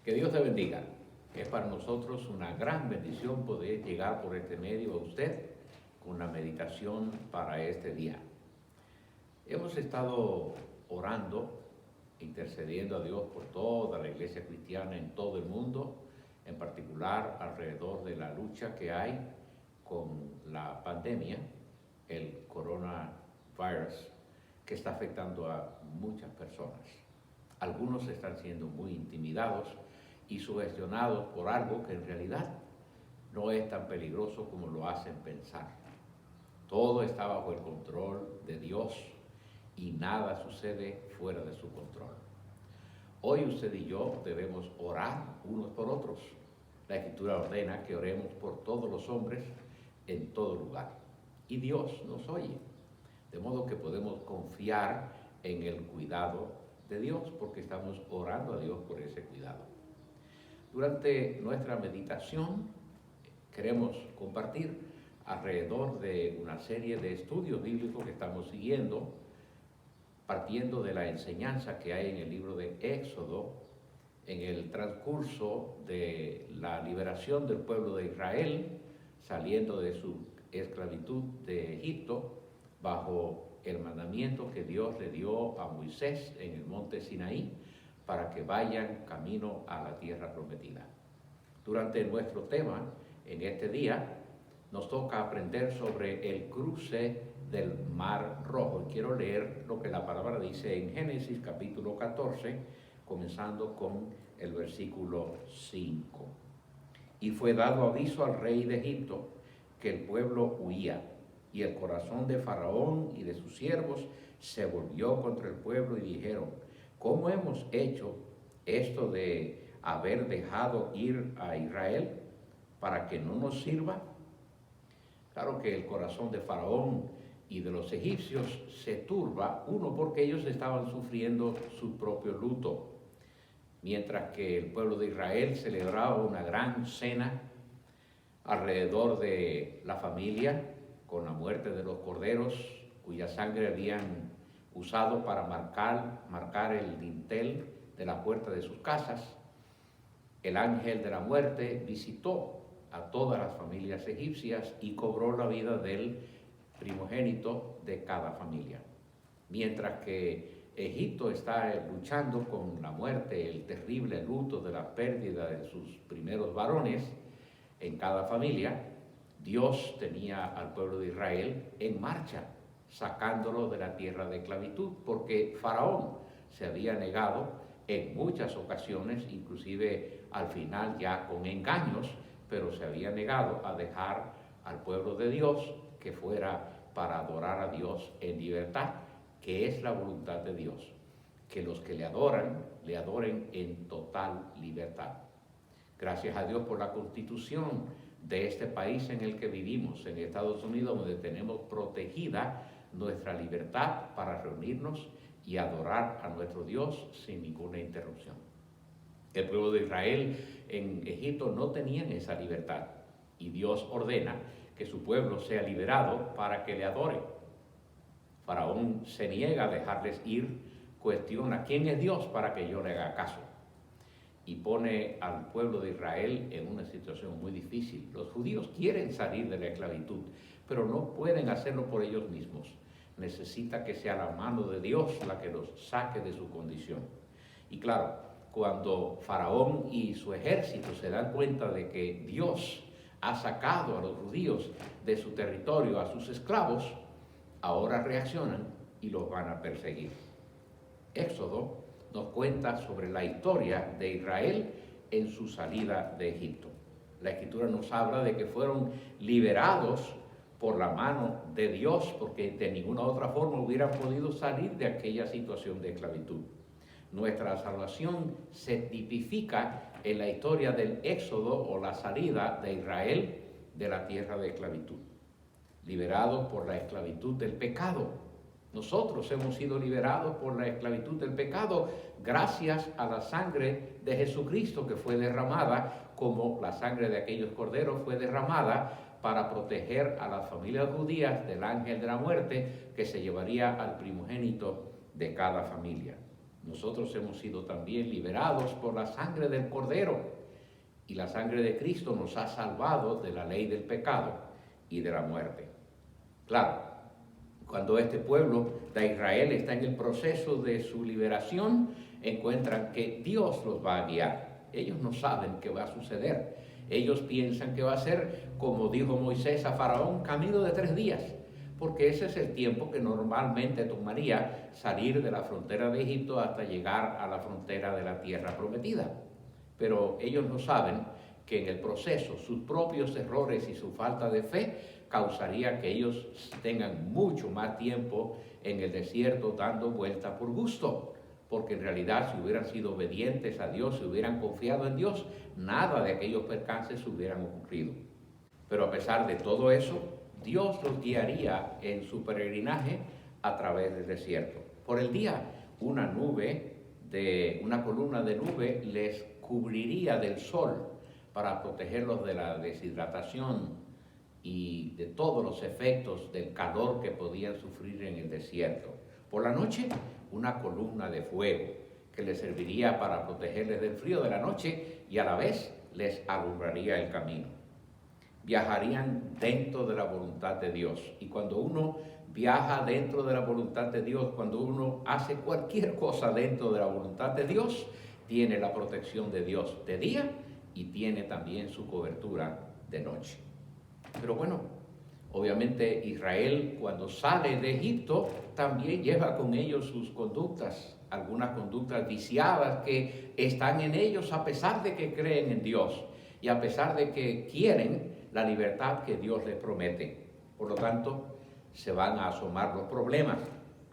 Que Dios te bendiga. Es para nosotros una gran bendición poder llegar por este medio a usted con la meditación para este día. Hemos estado orando, intercediendo a Dios por toda la iglesia cristiana en todo el mundo, en particular alrededor de la lucha que hay con la pandemia, el coronavirus, que está afectando a muchas personas. Algunos están siendo muy intimidados y sugestionados por algo que en realidad no es tan peligroso como lo hacen pensar. Todo está bajo el control de Dios y nada sucede fuera de su control. Hoy usted y yo debemos orar unos por otros. La Escritura ordena que oremos por todos los hombres en todo lugar. Y Dios nos oye. De modo que podemos confiar en el cuidado de Dios porque estamos orando a Dios por ese cuidado. Durante nuestra meditación queremos compartir alrededor de una serie de estudios bíblicos que estamos siguiendo, partiendo de la enseñanza que hay en el libro de Éxodo, en el transcurso de la liberación del pueblo de Israel, saliendo de su esclavitud de Egipto, bajo el mandamiento que Dios le dio a Moisés en el monte Sinaí, para que vayan camino a la tierra prometida. Durante nuestro tema, en este día, nos toca aprender sobre el cruce del Mar Rojo. Y quiero leer lo que la palabra dice en Génesis capítulo 14, comenzando con el versículo 5. Y fue dado aviso al rey de Egipto que el pueblo huía, y el corazón de Faraón y de sus siervos se volvió contra el pueblo y dijeron: ¿cómo hemos hecho esto de haber dejado ir a Israel para que no nos sirva? Claro que el corazón de Faraón y de los egipcios se turba, uno porque ellos estaban sufriendo su propio luto, mientras que el pueblo de Israel celebraba una gran cena alrededor de la familia con la muerte de los corderos cuya sangre habían usado para marcar el dintel de la puerta de sus casas. El ángel de la muerte visitó a todas las familias egipcias y cobró la vida del primogénito de cada familia. Mientras que Egipto está luchando con la muerte, el terrible luto de la pérdida de sus primeros varones en cada familia, Dios tenía al pueblo de Israel en marcha, sacándolo de la tierra de esclavitud, porque Faraón se había negado en muchas ocasiones, inclusive al final ya con engaños, pero se había negado a dejar al pueblo de Dios que fuera para adorar a Dios en libertad, que es la voluntad de Dios, que los que le adoren en total libertad. Gracias a Dios por la Constitución de este país en el que vivimos, en Estados Unidos, donde tenemos protegida nuestra libertad para reunirnos y adorar a nuestro Dios sin ninguna interrupción. El pueblo de Israel en Egipto no tenían esa libertad y Dios ordena que su pueblo sea liberado para que le adore. Faraón se niega a dejarles ir, cuestiona quién es Dios para que yo le haga caso, y pone al pueblo de Israel en una situación muy difícil. Los judíos quieren salir de la esclavitud, pero no pueden hacerlo por ellos mismos. Necesita que sea la mano de Dios la que los saque de su condición. Y claro, cuando Faraón y su ejército se dan cuenta de que Dios ha sacado a los judíos de su territorio, a sus esclavos, ahora reaccionan y los van a perseguir. Éxodo nos cuenta sobre la historia de Israel en su salida de Egipto. La Escritura nos habla de que fueron liberados por la mano de Dios, porque de ninguna otra forma hubieran podido salir de aquella situación de esclavitud. Nuestra salvación se tipifica en la historia del éxodo o la salida de Israel de la tierra de esclavitud, liberados por la esclavitud del pecado. Nosotros hemos sido liberados por la esclavitud del pecado gracias a la sangre de Jesucristo que fue derramada, como la sangre de aquellos corderos fue derramada para proteger a las familias judías del ángel de la muerte que se llevaría al primogénito de cada familia. Nosotros hemos sido también liberados por la sangre del Cordero, y la sangre de Cristo nos ha salvado de la ley del pecado y de la muerte. Claro, cuando este pueblo de Israel está en el proceso de su liberación, encuentran que Dios los va a guiar. Ellos no saben qué va a suceder. Ellos piensan que va a ser, como dijo Moisés a Faraón, camino de 3 días, porque ese es el tiempo que normalmente tomaría salir de la frontera de Egipto hasta llegar a la frontera de la tierra prometida. Pero ellos no saben que en el proceso sus propios errores y su falta de fe causaría que ellos tengan mucho más tiempo en el desierto dando vueltas por gusto, porque en realidad si hubieran sido obedientes a Dios, si hubieran confiado en Dios, nada de aquellos percances hubieran ocurrido. Pero a pesar de todo eso, Dios los guiaría en su peregrinaje a través del desierto. Por el día, una columna de nube les cubriría del sol para protegerlos de la deshidratación y de todos los efectos del calor que podían sufrir en el desierto. Por la noche, una columna de fuego que les serviría para protegerles del frío de la noche y a la vez les alumbraría el camino. Viajarían dentro de la voluntad de Dios, y cuando uno viaja dentro de la voluntad de Dios, cuando uno hace cualquier cosa dentro de la voluntad de Dios, tiene la protección de Dios de día y tiene también su cobertura de noche. Pero bueno, obviamente Israel cuando sale de Egipto también lleva con ellos sus conductas, algunas conductas viciadas que están en ellos a pesar de que creen en Dios y a pesar de que quieren la libertad que Dios les promete. Por lo tanto, se van a asomar los problemas.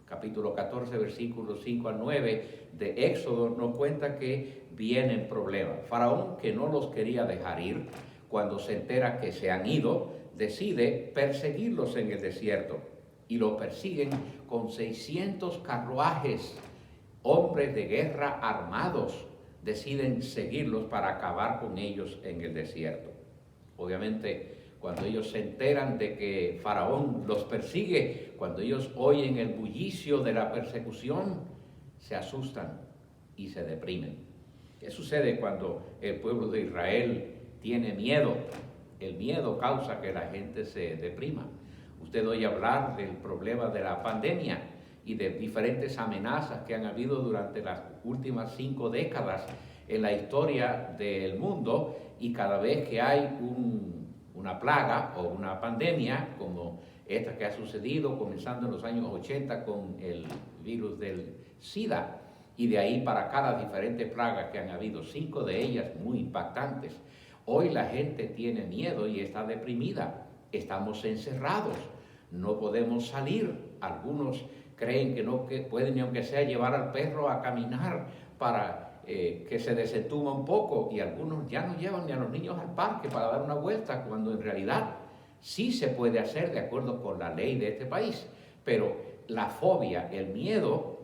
Capítulo 14, versículos 5 al 9 de Éxodo nos cuenta que vienen problemas. Faraón, que no los quería dejar ir, cuando se entera que se han ido, decide perseguirlos en el desierto. Y los persiguen con 600 carruajes, hombres de guerra armados, deciden seguirlos para acabar con ellos en el desierto. Obviamente, cuando ellos se enteran de que Faraón los persigue, cuando ellos oyen el bullicio de la persecución, se asustan y se deprimen. ¿Qué sucede cuando el pueblo de Israel tiene miedo? El miedo causa que la gente se deprima. Usted oye hablar del problema de la pandemia y de diferentes amenazas que han habido durante las últimas 5 décadas en la historia del mundo, y cada vez que hay una plaga o una pandemia como esta que ha sucedido comenzando en los años 80 con el virus del SIDA, y de ahí para acá las diferentes plagas que han habido, 5 de ellas muy impactantes. Hoy la gente tiene miedo y está deprimida. Estamos encerrados, no podemos salir. Algunos creen que no pueden ni aunque sea llevar al perro a caminar para que se desentuma un poco, y algunos ya no llevan ni a los niños al parque para dar una vuelta, cuando en realidad sí se puede hacer de acuerdo con la ley de este país. Pero la fobia, el miedo,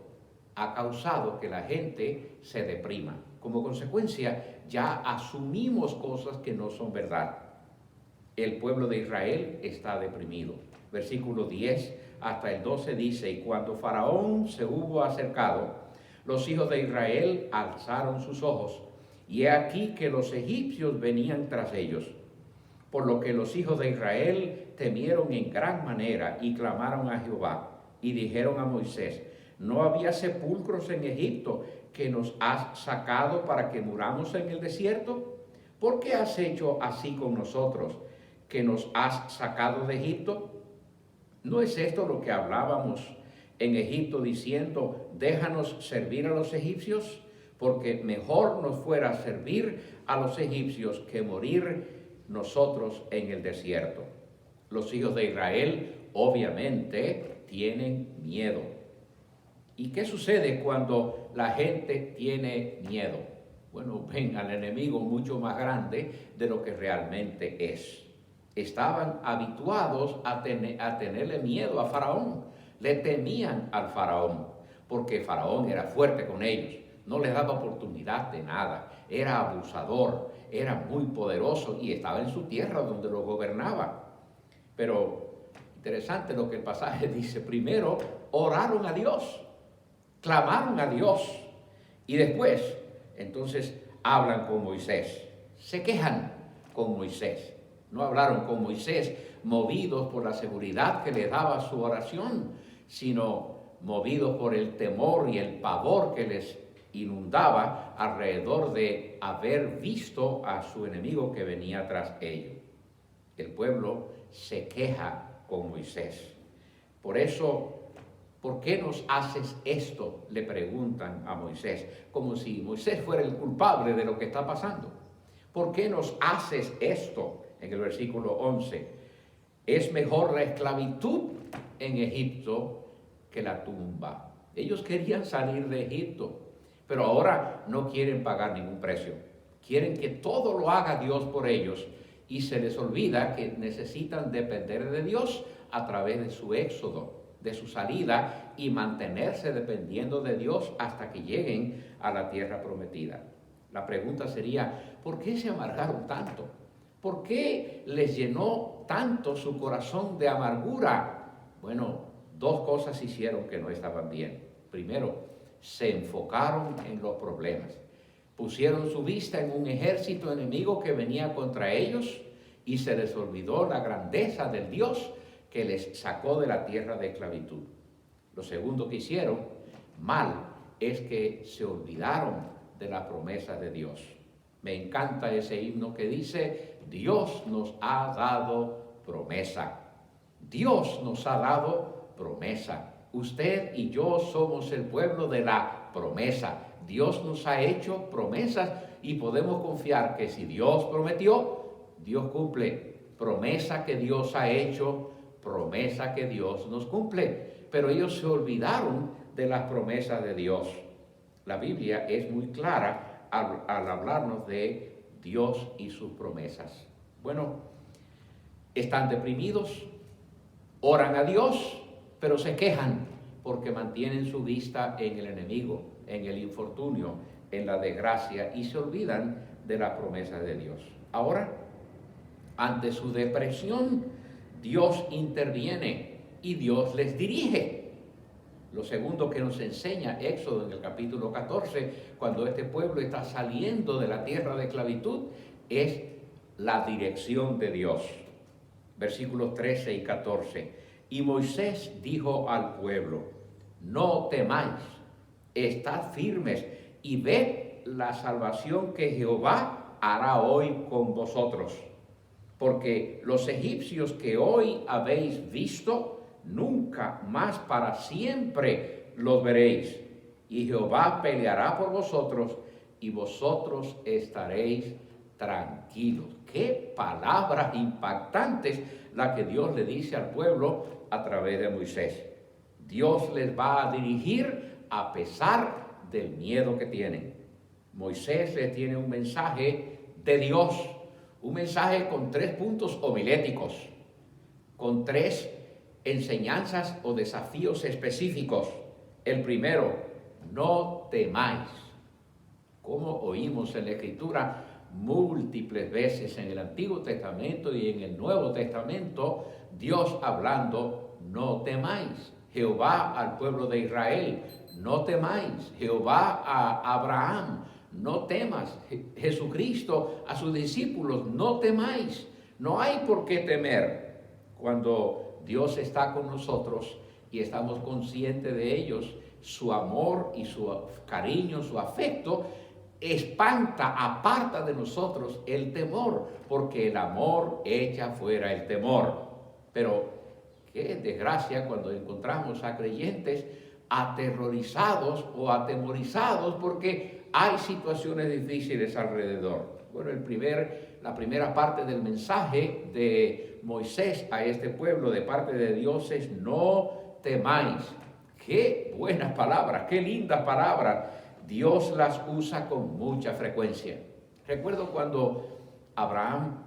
ha causado que la gente se deprima. Como consecuencia, ya asumimos cosas que no son verdad. El pueblo de Israel está deprimido. Versículo 10 hasta el 12 dice: y cuando Faraón se hubo acercado, los hijos de Israel alzaron sus ojos, y he aquí que los egipcios venían tras ellos. Por lo que los hijos de Israel temieron en gran manera y clamaron a Jehová, y dijeron a Moisés: ¿no había sepulcros en Egipto que nos has sacado para que muramos en el desierto? ¿Por qué has hecho así con nosotros, que nos has sacado de Egipto? ¿No es esto lo que hablábamos en Egipto diciendo: déjanos servir a los egipcios? Porque mejor nos fuera servir a los egipcios que morir nosotros en el desierto. Los hijos de Israel obviamente tienen miedo. ¿Y qué sucede cuando la gente tiene miedo? Bueno, ven al enemigo mucho más grande de lo que realmente es. Estaban habituados a tenerle miedo a Faraón. Le temían al Faraón, porque Faraón era fuerte con ellos, no les daba oportunidad de nada, era abusador, era muy poderoso y estaba en su tierra donde lo gobernaba. Pero interesante lo que el pasaje dice: primero oraron a Dios, clamaron a Dios, Y después, entonces, hablan con Moisés, se quejan con Moisés. No hablaron con Moisés movidos por la seguridad que le daba su oración, sino movidos por el temor y el pavor que les inundaba alrededor de haber visto a su enemigo que venía tras ellos. El pueblo se queja con Moisés. Por eso, ¿por qué nos haces esto?, le preguntan a Moisés, como si Moisés fuera el culpable de lo que está pasando. ¿Por qué nos haces esto? En el versículo 11, es mejor la esclavitud en Egipto que la tumba. Ellos querían salir de Egipto, pero ahora no quieren pagar ningún precio. Quieren que todo lo haga Dios por ellos y se les olvida que necesitan depender de Dios a través de su éxodo, de su salida, y mantenerse dependiendo de Dios hasta que lleguen a la tierra prometida. La pregunta sería, ¿por qué se amargaron tanto? ¿Por qué les llenó tanto su corazón de amargura? Bueno, dos cosas hicieron que no estaban bien. Primero, se enfocaron en los problemas. Pusieron su vista en un ejército enemigo que venía contra ellos y se les olvidó la grandeza del Dios que les sacó de la tierra de esclavitud. Lo segundo que hicieron mal es que se olvidaron de la promesa de Dios. Me encanta ese himno que dice, Dios nos ha dado promesa. Dios nos ha dado promesa. Usted y yo somos el pueblo de la promesa. Dios nos ha hecho promesas y podemos confiar que si Dios prometió, Dios cumple. Promesa que Dios ha hecho, promesa que Dios nos cumple. Pero ellos se olvidaron de las promesas de Dios. La Biblia es muy clara al hablarnos de Dios y sus promesas. Bueno, están deprimidos, oran a Dios, pero se quejan porque mantienen su vista en el enemigo, en el infortunio, en la desgracia, y se olvidan de la promesa de Dios. Ahora, ante su depresión, Dios interviene y Dios les dirige. Lo segundo que nos enseña Éxodo en el capítulo 14, cuando este pueblo está saliendo de la tierra de esclavitud, es la dirección de Dios. Versículos 13 y 14. Y Moisés dijo al pueblo, no temáis, estad firmes y ved la salvación que Jehová hará hoy con vosotros. Porque los egipcios que hoy habéis visto, nunca más para siempre los veréis. Y Jehová peleará por vosotros y vosotros estaréis tranquilos. Qué palabras impactantes la que Dios le dice al pueblo a través de Moisés. Dios les va a dirigir a pesar del miedo que tienen. Moisés les tiene un mensaje de Dios, un mensaje con 3 puntos homiléticos, con 3 enseñanzas o desafíos específicos. El primero, no temáis. Como oímos en la Escritura múltiples veces en el Antiguo Testamento y en el Nuevo Testamento, Dios hablando, no temáis. Jehová al pueblo de Israel, no temáis. Jehová a Abraham, no temas. Jesucristo a sus discípulos, no temáis. No hay por qué temer cuando Dios está con nosotros y estamos conscientes de ellos. Su amor y su cariño, su afecto, espanta, aparta de nosotros el temor, porque el amor echa fuera el temor. Pero qué desgracia cuando encontramos a creyentes aterrorizados o atemorizados porque hay situaciones difíciles alrededor. Bueno, la primera parte del mensaje de Moisés a este pueblo de parte de Dios es no temáis. Qué buenas palabras, qué lindas palabras. Dios las usa con mucha frecuencia. Recuerdo cuando Abraham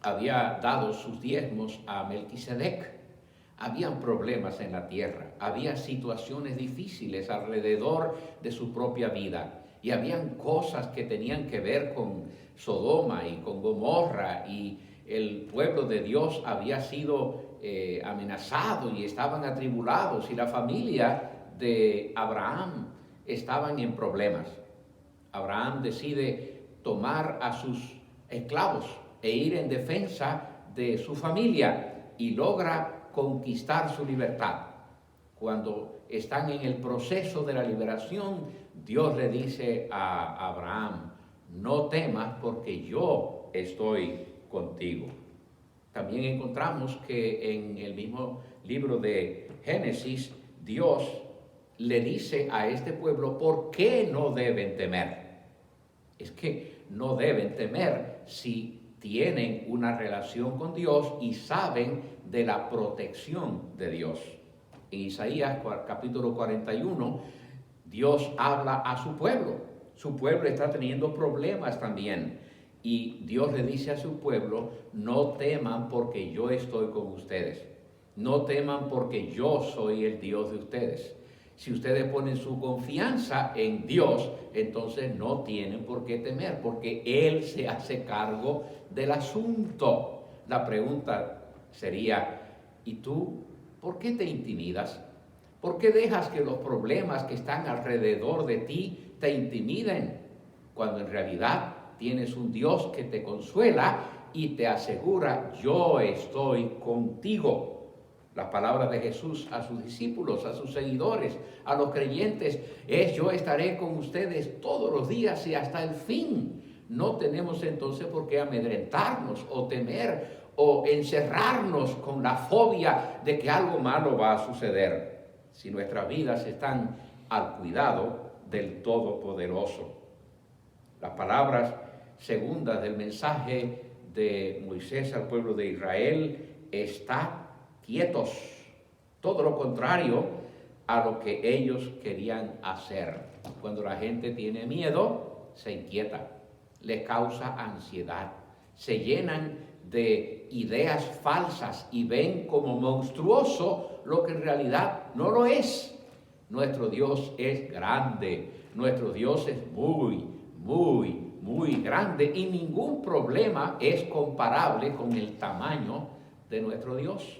había dado sus diezmos a Melquisedec. Habían problemas en la tierra, había situaciones difíciles alrededor de su propia vida y habían cosas que tenían que ver con Sodoma y con Gomorra, y el pueblo de Dios había sido amenazado y estaban atribulados, y la familia de Abraham estaban en problemas. Abraham decide tomar a sus esclavos e ir en defensa de su familia y logra conquistar su libertad. Cuando están en el proceso de la liberación, Dios le dice a Abraham: no temas porque yo estoy contigo. También encontramos que en el mismo libro de Génesis, Dios le dice a este pueblo por qué no deben temer. Es que no deben temer si tienen una relación con Dios y saben de la protección de Dios. En Isaías capítulo 41, Dios habla a su pueblo. Su pueblo está teniendo problemas también. Y Dios le dice a su pueblo: no teman porque yo estoy con ustedes. No teman porque yo soy el Dios de ustedes. Si ustedes ponen su confianza en Dios, entonces no tienen por qué temer, porque Él se hace cargo del asunto. La pregunta sería: ¿y tú por qué te intimidas? ¿Por qué dejas que los problemas que están alrededor de ti te intimiden, cuando en realidad tienes un Dios que te consuela y te asegura: yo estoy contigo? Las palabras de Jesús a sus discípulos, a sus seguidores, a los creyentes, es: yo estaré con ustedes todos los días y hasta el fin. No tenemos entonces por qué amedrentarnos o temer o encerrarnos con la fobia de que algo malo va a suceder, si nuestras vidas están al cuidado del Todopoderoso. Las palabras segundas del mensaje de Moisés al pueblo de Israel: está quietos. Todo lo contrario a lo que ellos querían hacer. Cuando la gente tiene miedo, se inquieta, les causa ansiedad, se llenan de ideas falsas y ven como monstruoso lo que en realidad no lo es. Nuestro Dios es grande, nuestro Dios es muy, muy, muy grande, y ningún problema es comparable con el tamaño de nuestro Dios.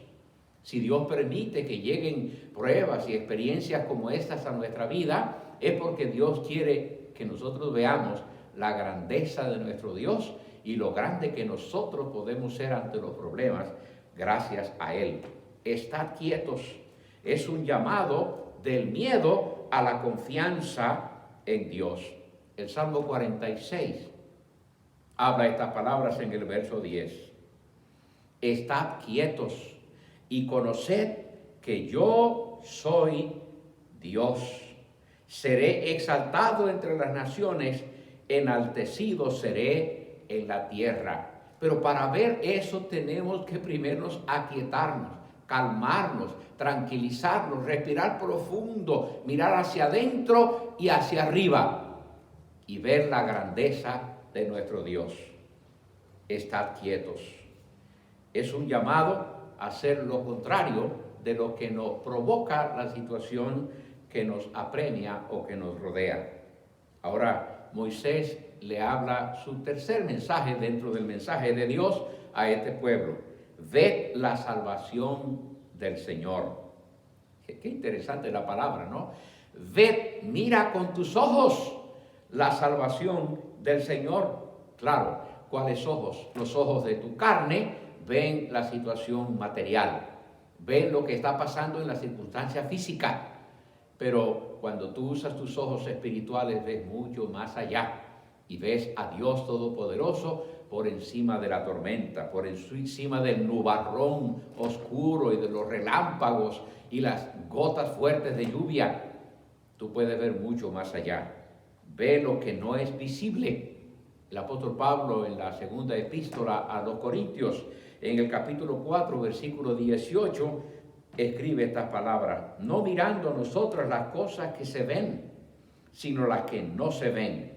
Si Dios permite que lleguen pruebas y experiencias como estas a nuestra vida, es porque Dios quiere que nosotros veamos la grandeza de nuestro Dios y lo grande que nosotros podemos ser ante los problemas gracias a Él. Estad quietos. Es un llamado del miedo a la confianza en Dios. El Salmo 46 habla estas palabras en el verso 10. Estad quietos y conoced que yo soy Dios. Seré exaltado entre las naciones, enaltecido seré en la tierra. Pero para ver eso tenemos que primero aquietarnos, calmarnos, tranquilizarnos, respirar profundo, mirar hacia adentro y hacia arriba y ver la grandeza de nuestro Dios. Estad quietos. Es un llamado hacer lo contrario de lo que nos provoca la situación que nos apremia o que nos rodea. Ahora Moisés le habla su tercer mensaje dentro del mensaje de Dios a este pueblo: ved la salvación del Señor. Qué interesante la palabra, ¿no? Ved, mira con tus ojos la salvación del Señor. Claro, ¿cuáles ojos? Los ojos de tu carne ven la situación material, ven lo que está pasando en la circunstancia física, pero cuando tú usas tus ojos espirituales ves mucho más allá y ves a Dios Todopoderoso por encima de la tormenta, por encima del nubarrón oscuro y de los relámpagos y las gotas fuertes de lluvia. Tú puedes ver mucho más allá, ve lo que no es visible. El apóstol Pablo, en la segunda epístola a los Corintios, en el capítulo 4, versículo 18, escribe estas palabras: no mirando nosotros las cosas que se ven, sino las que no se ven.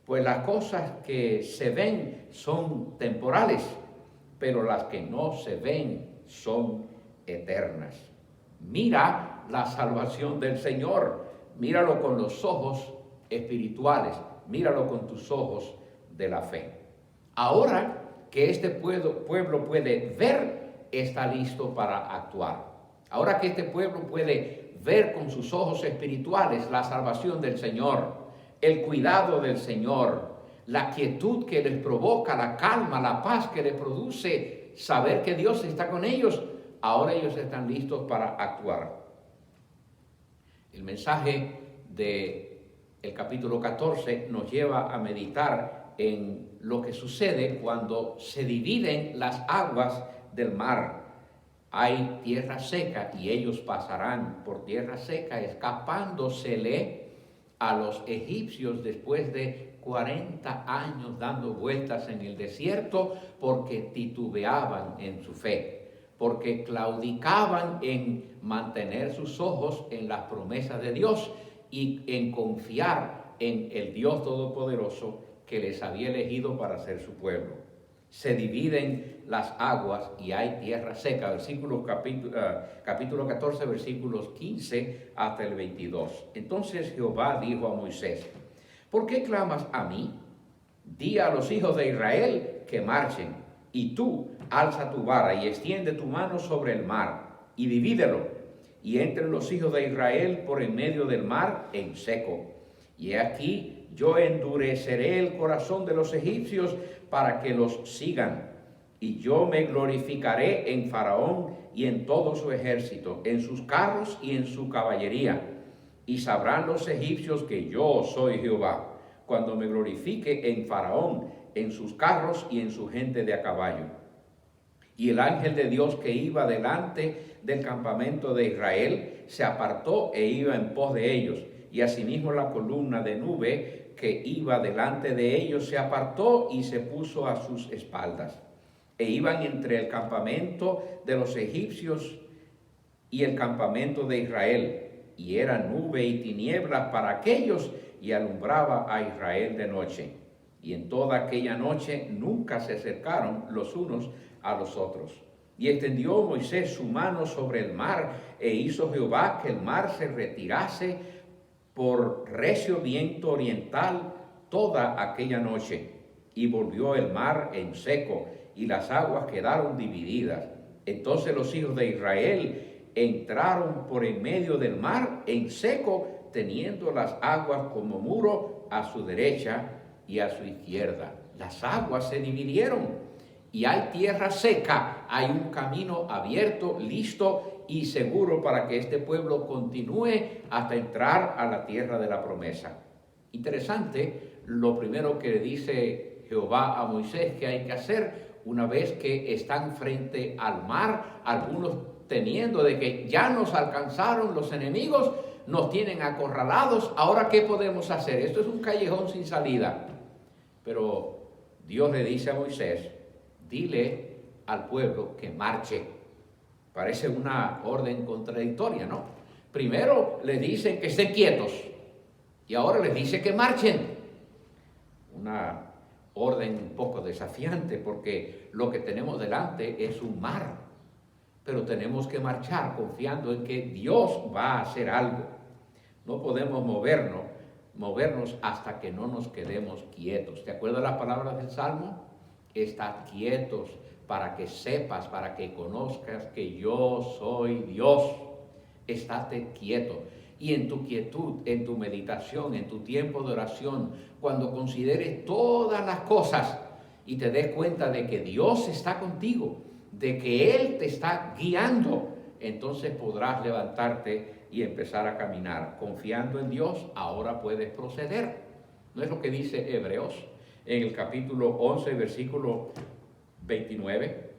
Pues las cosas que se ven son temporales, pero las que no se ven son eternas. Mira la salvación del Señor, míralo con los ojos espirituales, míralo con tus ojos de la fe. Ahora que este pueblo puede ver, está listo para actuar. Ahora que este pueblo puede ver con sus ojos espirituales la salvación del Señor, el cuidado del Señor, la quietud que les provoca, la calma, la paz que les produce saber que Dios está con ellos, ahora ellos están listos para actuar. El mensaje del capítulo 14 nos lleva a meditar en lo que sucede cuando se dividen las aguas del mar. Hay tierra seca y ellos pasarán por tierra seca, escapándosele a los egipcios después de 40 años dando vueltas en el desierto, porque titubeaban en su fe, porque claudicaban en mantener sus ojos en las promesas de Dios y en confiar en el Dios Todopoderoso que les había elegido para ser su pueblo. Se dividen las aguas y hay tierra seca. Capítulo 14, versículos 15 hasta el 22. Entonces Jehová dijo a Moisés: ¿por qué clamas a mí? Di a los hijos de Israel que marchen, y tú alza tu vara y extiende tu mano sobre el mar, y divídelo, y entren los hijos de Israel por en medio del mar en seco. Y he aquí, yo endureceré el corazón de los egipcios para que los sigan, y yo me glorificaré en Faraón y en todo su ejército, en sus carros y en su caballería. Y sabrán los egipcios que yo soy Jehová, cuando me glorifique en Faraón, en sus carros y en su gente de a caballo. Y el ángel de Dios que iba delante del campamento de Israel se apartó e iba en pos de ellos. Y asimismo la columna de nube que iba delante de ellos se apartó y se puso a sus espaldas. E iban entre el campamento de los egipcios y el campamento de Israel. Y era nube y tinieblas para aquellos, y alumbraba a Israel de noche. Y en toda aquella noche nunca se acercaron los unos a los otros. Y extendió Moisés su mano sobre el mar, e hizo Jehová que el mar se retirase por recio viento oriental toda aquella noche. Y volvió el mar en seco, y las aguas quedaron divididas. Entonces los hijos de Israel entraron por en medio del mar en seco, teniendo las aguas como muro a su derecha y a su izquierda. Las aguas se dividieron y hay tierra seca, hay un camino abierto, listo y seguro para que este pueblo continúe hasta entrar a la tierra de la promesa. Interesante, lo primero que dice Jehová a Moisés que hay que hacer una vez que están frente al mar, algunos teniendo de que ya nos alcanzaron los enemigos, nos tienen acorralados, ahora ¿qué podemos hacer? Esto es un callejón sin salida. Pero Dios le dice a Moisés: dile al pueblo que marche. Parece una orden contradictoria, ¿no? Primero les dicen que estén quietos y ahora les dice que marchen. Una orden un poco desafiante, porque lo que tenemos delante es un mar, pero tenemos que marchar confiando en que Dios va a hacer algo. No podemos movernos hasta que no nos quedemos quietos. ¿Te acuerdas las palabras del Salmo? Estad quietos para que sepas, para que conozcas que yo soy Dios. Estate quieto. Y en tu quietud, en tu meditación, en tu tiempo de oración, cuando consideres todas las cosas y te des cuenta de que Dios está contigo, de que Él te está guiando, entonces podrás levantarte y empezar a caminar. Confiando en Dios, ahora puedes proceder. ¿No es lo que dice Hebreos en el capítulo 11, versículo 29?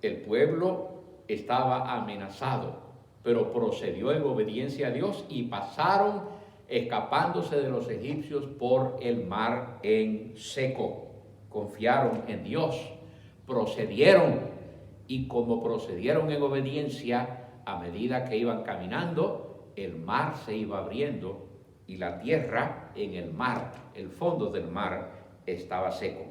El pueblo estaba amenazado, pero procedió en obediencia a Dios y pasaron escapándose de los egipcios por el mar en seco. Confiaron en Dios, procedieron, y como procedieron en obediencia, a medida que iban caminando, el mar se iba abriendo y la tierra en el mar, el fondo del mar, estaba seco.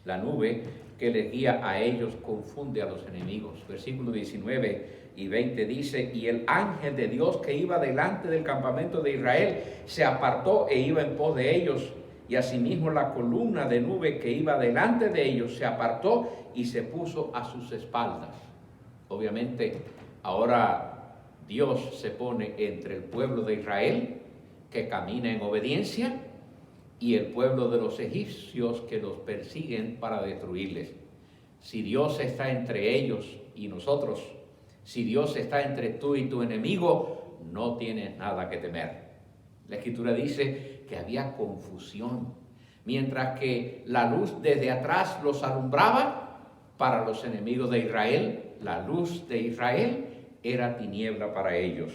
La nube que les guía a ellos confunde a los enemigos. Versículos 19 y 20 dice: y el ángel de Dios que iba delante del campamento de Israel se apartó e iba en pos de ellos. Y asimismo la columna de nube que iba delante de ellos se apartó y se puso a sus espaldas. Obviamente, ahora Dios se pone entre el pueblo de Israel, que camina en obediencia y el pueblo de los egipcios que los persiguen para destruirles. Si Dios está entre ellos y nosotros, si Dios está entre tú y tu enemigo, no tienes nada que temer. La Escritura dice que había confusión, mientras que la luz desde atrás los alumbraba. Para los enemigos de Israel, la luz de Israel era tiniebla para ellos.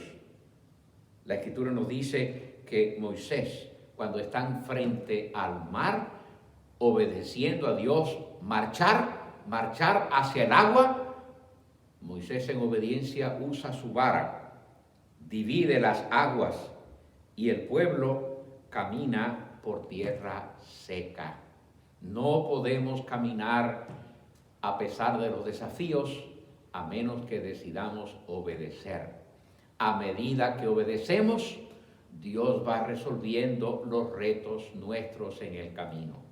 La Escritura nos dice que Moisés, cuando están frente al mar, obedeciendo a Dios, marchar hacia el agua, Moisés en obediencia usa su vara, divide las aguas y el pueblo camina por tierra seca. No podemos caminar a pesar de los desafíos, a menos que decidamos obedecer. A medida que obedecemos, Dios va resolviendo los retos nuestros en el camino.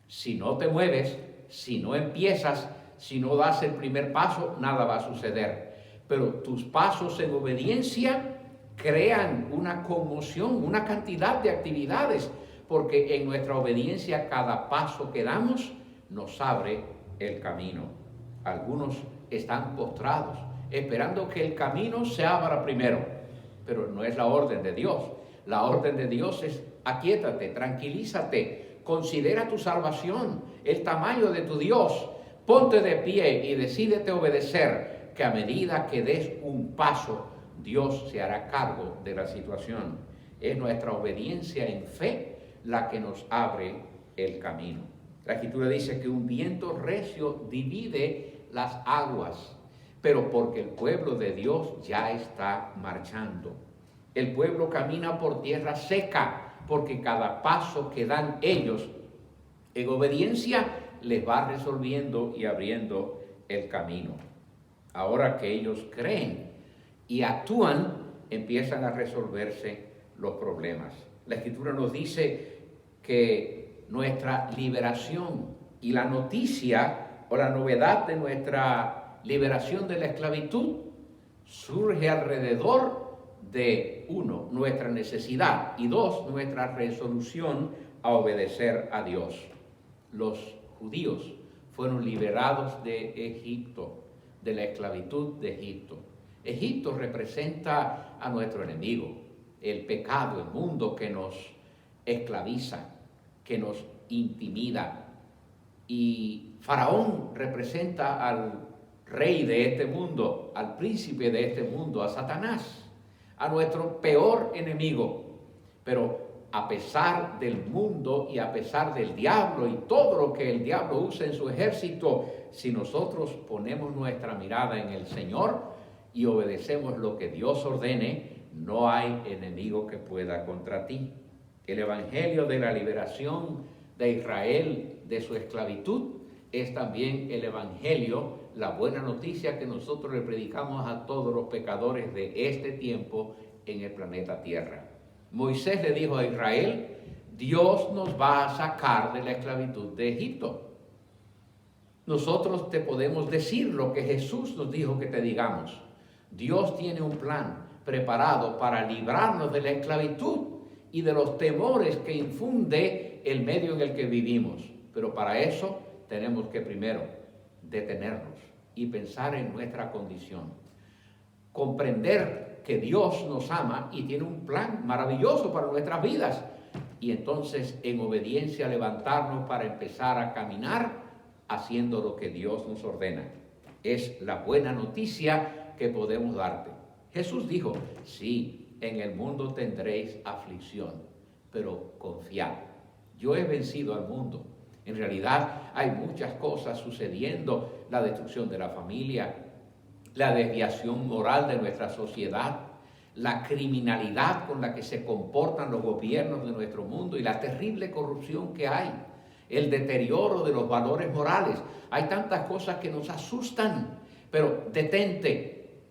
Si no te mueves, si no empiezas, si no das el primer paso, nada va a suceder. Pero tus pasos en obediencia crean una conmoción, una cantidad de actividades, porque en nuestra obediencia cada paso que damos nos abre el camino. Algunos están postrados, esperando que el camino se abra primero, pero no es la orden de Dios. La orden de Dios es: aquíétate, tranquilízate, considera tu salvación, el tamaño de tu Dios, ponte de pie y decídete obedecer, que a medida que des un paso, Dios se hará cargo de la situación. Es nuestra obediencia en fe la que nos abre el camino. La Escritura dice que un viento recio divide las aguas, pero porque el pueblo de Dios ya está marchando. El pueblo camina por tierra seca, porque cada paso que dan ellos en obediencia les va resolviendo y abriendo el camino. Ahora que ellos creen y actúan, empiezan a resolverse los problemas. La Escritura nos dice que nuestra liberación y la noticia o la novedad de nuestra liberación de la esclavitud surge alrededor de, uno, nuestra necesidad y dos, nuestra resolución a obedecer a Dios. Los judíos fueron liberados de Egipto, de la esclavitud de Egipto. Egipto representa a nuestro enemigo, el pecado, el mundo que nos esclaviza, que nos intimida. Y Faraón representa al rey de este mundo, al príncipe de este mundo, a Satanás, a nuestro peor enemigo. Pero a pesar del mundo y a pesar del diablo y todo lo que el diablo usa en su ejército, si nosotros ponemos nuestra mirada en el Señor y obedecemos lo que Dios ordene, no hay enemigo que pueda contra ti. El evangelio de la liberación de Israel de su esclavitud es también el evangelio, la buena noticia que nosotros le predicamos a todos los pecadores de este tiempo en el planeta Tierra. Moisés le dijo a Israel: Dios nos va a sacar de la esclavitud de Egipto. Nosotros te podemos decir lo que Jesús nos dijo que te digamos. Dios tiene un plan preparado para librarnos de la esclavitud y de los temores que infunde el medio en el que vivimos. Pero para eso tenemos que primero detenernos y pensar en nuestra condición. Comprender que Dios nos ama y tiene un plan maravilloso para nuestras vidas. Y entonces en obediencia levantarnos para empezar a caminar haciendo lo que Dios nos ordena. Es la buena noticia que podemos darte. Jesús dijo: sí, en el mundo tendréis aflicción, pero confiad, yo he vencido al mundo. En realidad hay muchas cosas sucediendo: la destrucción de la familia, la desviación moral de nuestra sociedad, la criminalidad con la que se comportan los gobiernos de nuestro mundo y la terrible corrupción que hay, el deterioro de los valores morales. Hay tantas cosas que nos asustan, pero detente,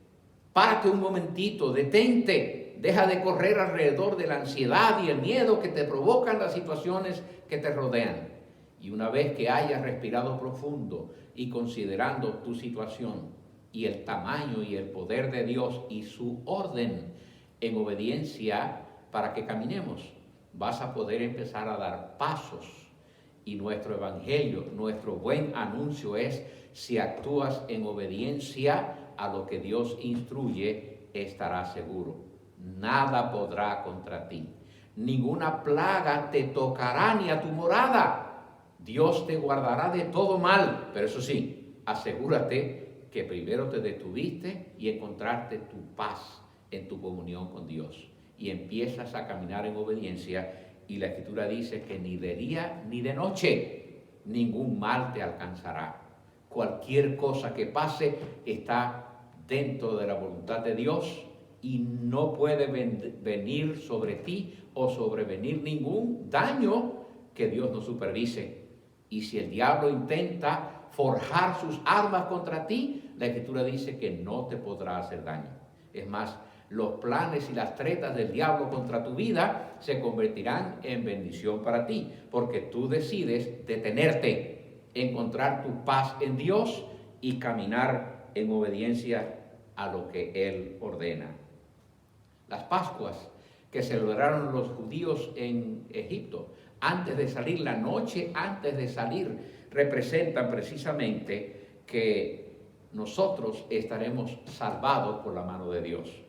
párate un momentito, detente, deja de correr alrededor de la ansiedad y el miedo que te provocan las situaciones que te rodean. Y una vez que hayas respirado profundo y considerando tu situación y el tamaño y el poder de Dios y su orden, en obediencia para que caminemos. Vas a poder empezar a dar pasos. Y nuestro evangelio, nuestro buen anuncio es: si actúas en obediencia a lo que Dios instruye, estarás seguro. Nada podrá contra ti. Ninguna plaga te tocará ni a tu morada. Dios te guardará de todo mal. Pero eso sí, asegúrate que primero te detuviste y encontraste tu paz en tu comunión con Dios. Y empiezas a caminar en obediencia. Y la Escritura dice que ni de día ni de noche ningún mal te alcanzará. Cualquier cosa que pase está dentro de la voluntad de Dios y no puede venir sobre ti o sobrevenir ningún daño que Dios no supervise. Y si el diablo intenta forjar sus armas contra ti, la Escritura dice que no te podrá hacer daño. Es más, los planes y las tretas del diablo contra tu vida se convertirán en bendición para ti, porque tú decides detenerte, encontrar tu paz en Dios y caminar en obediencia a lo que Él ordena. Las Pascuas que celebraron los judíos en Egipto, antes de salir, la noche antes de salir, representan precisamente que nosotros estaremos salvados por la mano de Dios.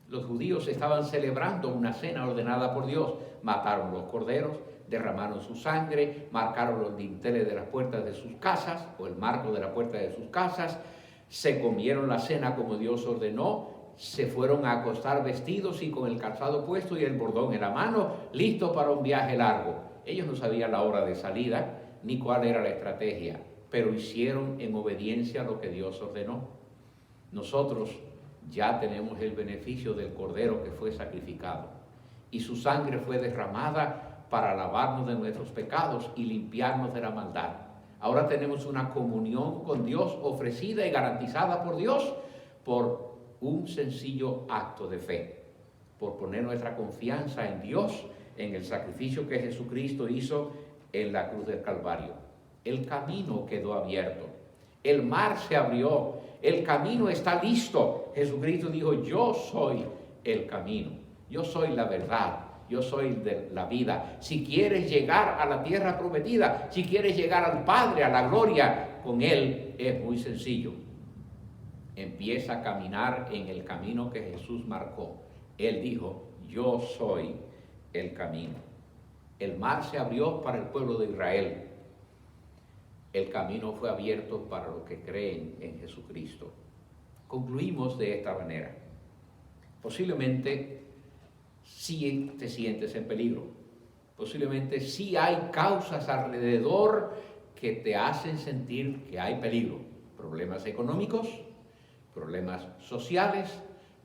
Los judíos estaban celebrando una cena ordenada por Dios. Mataron los corderos, derramaron su sangre, marcaron los dinteles de las puertas de sus casas, o el marco de la puerta de sus casas, se comieron la cena como Dios ordenó, se fueron a acostar vestidos y con el calzado puesto y el bordón en la mano, listos para un viaje largo. Ellos no sabían la hora de salida, ni cuál era la estrategia, pero hicieron en obediencia a lo que Dios ordenó. Nosotros ya tenemos el beneficio del Cordero que fue sacrificado y su sangre fue derramada para lavarnos de nuestros pecados y limpiarnos de la maldad. Ahora tenemos una comunión con Dios ofrecida y garantizada por Dios por un sencillo acto de fe, por poner nuestra confianza en Dios, en el sacrificio que Jesucristo hizo en la cruz del Calvario. El camino quedó abierto, el mar se abrió, el camino está listo. Jesucristo dijo: yo soy el camino, yo soy la verdad, yo soy de la vida. Si quieres llegar a la tierra prometida, si quieres llegar al Padre, a la gloria con Él, es muy sencillo. Empieza a caminar en el camino que Jesús marcó. Él dijo: yo soy el camino. El mar se abrió para el pueblo de Israel. El camino fue abierto para los que creen en Jesucristo. Concluimos de esta manera. Posiblemente sí te sientes en peligro. Posiblemente sí hay causas alrededor que te hacen sentir que hay peligro. Problemas económicos, problemas sociales,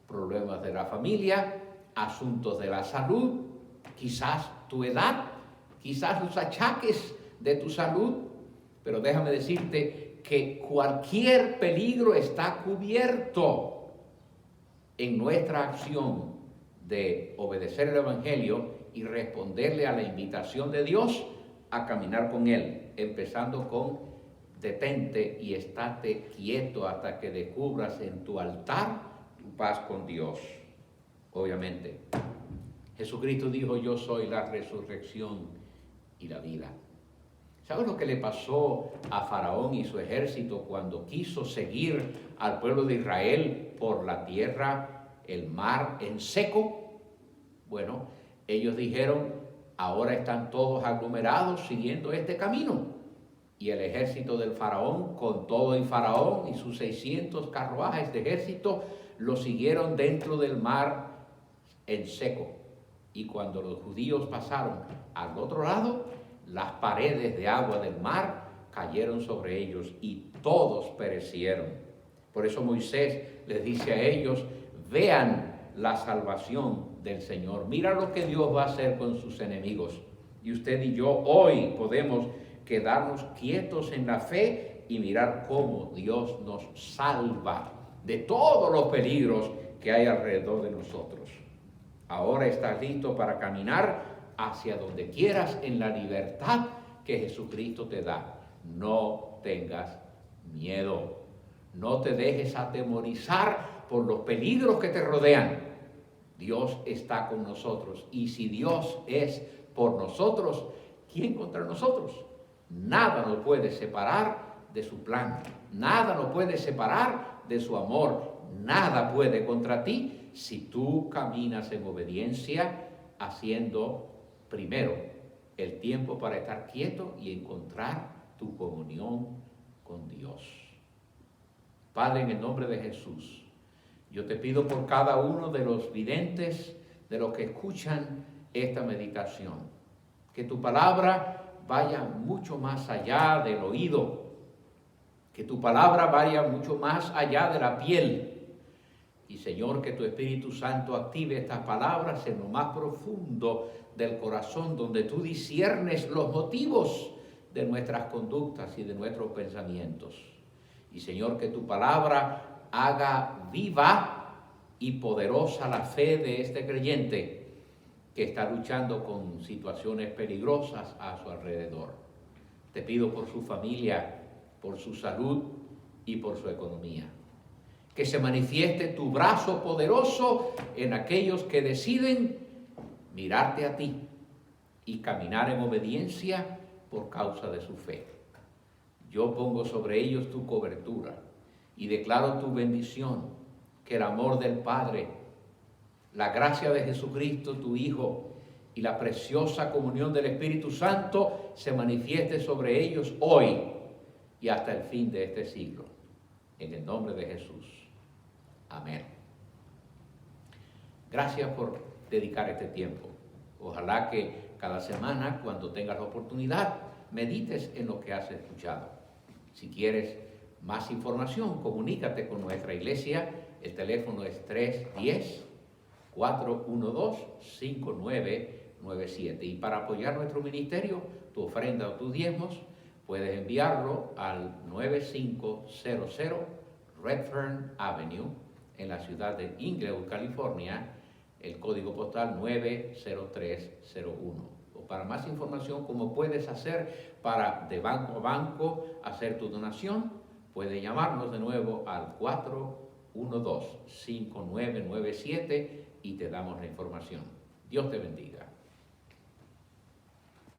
problemas de la familia, asuntos de la salud, quizás tu edad, quizás los achaques de tu salud. Pero déjame decirte que cualquier peligro está cubierto en nuestra acción de obedecer el Evangelio y responderle a la invitación de Dios a caminar con Él, empezando con: detente y estate quieto hasta que descubras en tu altar tu paz con Dios. Obviamente, Jesucristo dijo: yo soy la resurrección y la vida. ¿Sabes lo que le pasó a Faraón y su ejército cuando quiso seguir al pueblo de Israel por la tierra, el mar en seco? Bueno, ellos dijeron: ahora están todos aglomerados siguiendo este camino. Y el ejército del faraón, con todo y faraón y sus 600 carruajes de ejército, lo siguieron dentro del mar en seco. Y cuando los judíos pasaron al otro lado, las paredes de agua del mar cayeron sobre ellos y todos perecieron. Por eso Moisés les dice a ellos: vean la salvación del Señor. Mira lo que Dios va a hacer con sus enemigos. Y usted y yo hoy podemos quedarnos quietos en la fe y mirar cómo Dios nos salva de todos los peligros que hay alrededor de nosotros. Ahora estás listo para caminar hacia donde quieras en la libertad que Jesucristo te da. No tengas miedo. No te dejes atemorizar por los peligros que te rodean. Dios está con nosotros. Y si Dios es por nosotros, ¿quién contra nosotros? Nada nos puede separar de su plan. Nada nos puede separar de su amor. Nada puede contra ti si tú caminas en obediencia, haciendo primero el tiempo para estar quieto y encontrar tu comunión con Dios. Padre, en el nombre de Jesús, yo te pido por cada uno de los videntes, de los que escuchan esta meditación, que tu palabra vaya mucho más allá del oído, que tu palabra vaya mucho más allá de la piel. Y Señor, que tu Espíritu Santo active estas palabras en lo más profundo del corazón, donde tú disciernes los motivos de nuestras conductas y de nuestros pensamientos. Y Señor, que tu palabra haga viva y poderosa la fe de este creyente que está luchando con situaciones peligrosas a su alrededor. Te pido por su familia, por su salud y por su economía. Que se manifieste tu brazo poderoso en aquellos que deciden mirarte a ti y caminar en obediencia por causa de su fe. Yo pongo sobre ellos tu cobertura y declaro tu bendición, que el amor del Padre, la gracia de Jesucristo, tu Hijo, y la preciosa comunión del Espíritu Santo se manifieste sobre ellos hoy y hasta el fin de este siglo. En el nombre de Jesús. Amén. Gracias por dedicar este tiempo. Ojalá que cada semana, cuando tengas la oportunidad, medites en lo que has escuchado. Si quieres más información, comunícate con nuestra iglesia. El teléfono es 310-412-5997. Y para apoyar nuestro ministerio, tu ofrenda o tus diezmos, puedes enviarlo al 9500 Redfern Avenue, en la ciudad de Inglewood, California, el código postal 90301. O para más información, cómo puedes hacer para de banco a banco hacer tu donación, puedes llamarnos de nuevo al 412-5997 y te damos la información. Dios te bendiga.